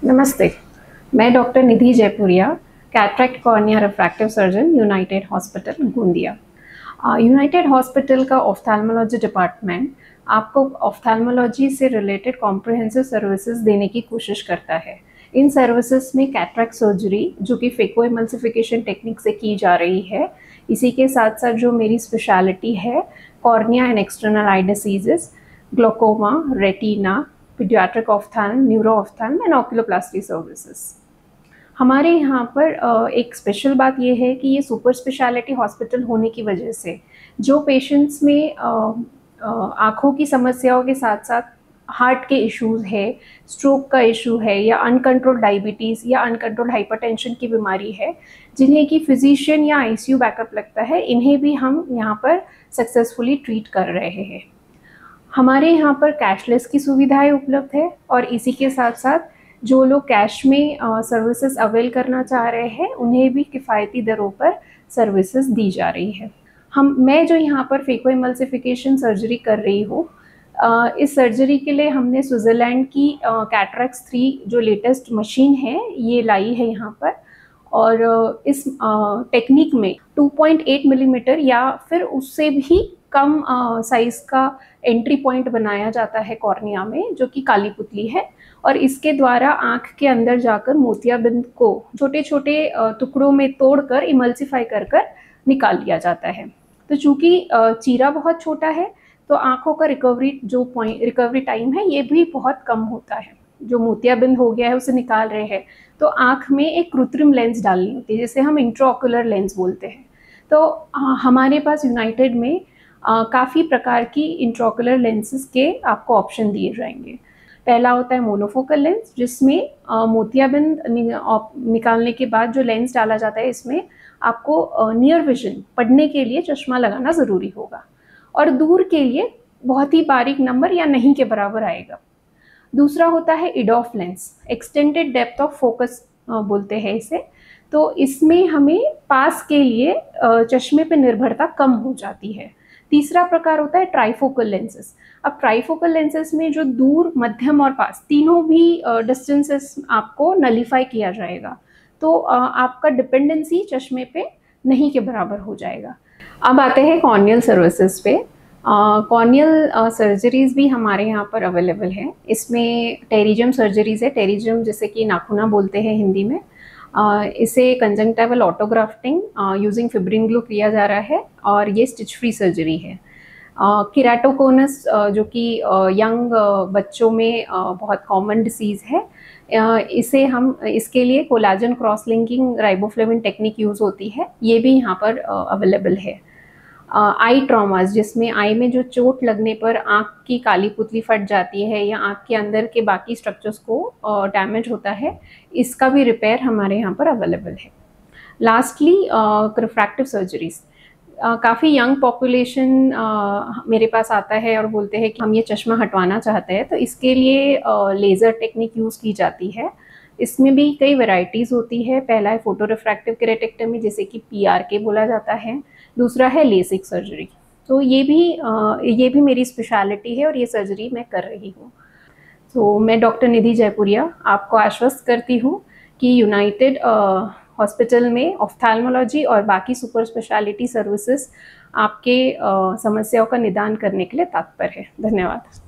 नमस्ते, मैं doctor Nidhi Jaipuria, cataract cornea refractive surgeon, United Hospital Gondia. United Hospital का ऑफ्थेल्मोलॉजी डिपार्टमेंट आपको ऑफ्थेल्मोलॉजी से रिलेटेड कॉम्प्रिहेंसिव सर्विसेज देने की कोशिश करता है। इन सर्विसेज में कैटरेक्ट सर्जरी जो कि फेको इमल्सिफिकेशन टेक्निक से की जा रही है, इसी के साथ साथ जो मेरी स्पेशलिटी है cornea and external eye diseases, glaucoma, retina, paediatric ophthal, neuro ophthal and oculoplasty services. हमारे यहाँ पर एक स्पेशल बात यह है कि ये सुपर स्पेशलिटी हॉस्पिटल होने की वजह से जो पेशेंट्स में आँखों की समस्याओं के साथ साथ हार्ट के इश्यूज़ है, स्ट्रोक का इशू है या अनकंट्रोल्ड डायबिटीज़ या अनकंट्रोल्ड हाइपरटेंशन की बीमारी है, जिन्हें कि फिजिशियन या आईसीयू बैकअप लगता है, इन्हें भी हम यहाँ पर सक्सेसफुली ट्रीट कर रहे हैं। हमारे यहाँ पर कैशलेस की सुविधाएं उपलब्ध है और इसी के साथ साथ जो लोग कैश में सर्विसेज अवेल करना चाह रहे हैं उन्हें भी किफ़ायती दरों पर सर्विसेज दी जा रही है। मैं जो यहाँ पर फेको इमल्सिफिकेशन सर्जरी कर रही हूँ, इस सर्जरी के लिए हमने स्विट्ज़रलैंड की कैटरेक्ट 3 जो लेटेस्ट मशीन है ये लाई है यहाँ पर। और इस टेक्निक में 2.8 मिलीमीटर या फिर उससे भी कम साइज़ का एंट्री पॉइंट बनाया जाता है कॉर्निया में, जो कि काली पुतली है, और इसके द्वारा आँख के अंदर जाकर मोतियाबिंद को छोटे छोटे टुकड़ों में तोड़कर इमल्सिफाई कर निकाल लिया जाता है। तो चूँकि चीरा बहुत छोटा है तो आँखों का रिकवरी टाइम है ये भी बहुत कम होता है। जो मोतियाबिंद हो गया है उसे निकाल रहे हैं तो आँख में एक कृत्रिम लेंस डालनी होती है जिसे हम इंट्राओक्युलर लेंस बोलते हैं। तो हमारे पास यूनाइटेड में काफ़ी प्रकार की इंट्राओक्युलर लेंसेज के आपको ऑप्शन दिए जाएंगे। पहला होता है मोनोफोकल लेंस, जिसमें मोतियाबिंद निकालने के बाद जो लेंस डाला जाता है इसमें आपको नियर विजन पढ़ने के लिए चश्मा लगाना ज़रूरी होगा और दूर के लिए बहुत ही बारीक नंबर या नहीं के बराबर आएगा। दूसरा होता है इडॉफ lens, extended depth of focus बोलते हैं इसे। तो इसमें हमें पास के लिए चश्मे पे निर्भरता कम हो जाती है। तीसरा प्रकार होता है ट्राइफोकल लेंसेज। अब ट्राइफोकल लेंसेज में जो दूर, मध्यम और पास तीनों भी डिस्टेंसेस आपको नलीफाई किया जाएगा, तो आपका डिपेंडेंसी चश्मे पे नहीं के बराबर हो जाएगा। अब आते हैं कॉर्नियल सर्विसेज पे। कॉर्नियल सर्जरीज़ भी हमारे यहाँ पर अवेलेबल है। इसमें टेरिजियम सर्जरीज़ है, टेरिजियम जैसे कि नाखूना बोलते हैं हिंदी में। इसे कंजंक्टिवल ऑटोग्राफ्टिंग यूजिंग फिब्रिन ग्लू किया जा रहा है और ये स्टिच फ्री सर्जरी है। केराटोकोनस जो कि यंग बच्चों में बहुत कॉमन डिसीज़ है, इसके लिए collagen cross linking riboflavin technique use होती है, ये भी यहाँ पर अवेलेबल है। आई ट्रॉमास, जिसमें आई में जो चोट लगने पर आँख की काली पुतली फट जाती है या आँख के अंदर के बाकी स्ट्रक्चर्स को डैमेज होता है, इसका भी रिपेयर हमारे यहाँ पर अवेलेबल है। लास्टली रिफ्रैक्टिव सर्जरीज़, काफ़ी यंग पॉपुलेशन मेरे पास आता है और बोलते हैं कि हम ये चश्मा हटवाना चाहते हैं, तो इसके लिए लेज़र टेक्निक यूज़ की जाती है। इसमें भी कई वैरायटीज़ होती है। पहला है फोटो रिफ्रैक्टिव केरेटेक्टमी, जिसे कि PRK बोला जाता है। दूसरा है लेसिक सर्जरी। तो ये भी मेरी स्पेशलिटी है और ये सर्जरी मैं कर रही हूँ। तो मैं डॉक्टर निधि जयपुरिया आपको आश्वस्त करती हूँ कि यूनाइटेड हॉस्पिटल में ऑफ्थेल्मोलॉजी और बाकी सुपर स्पेशलिटी सर्विसेज आपके समस्याओं का निदान करने के लिए तत्पर है। धन्यवाद।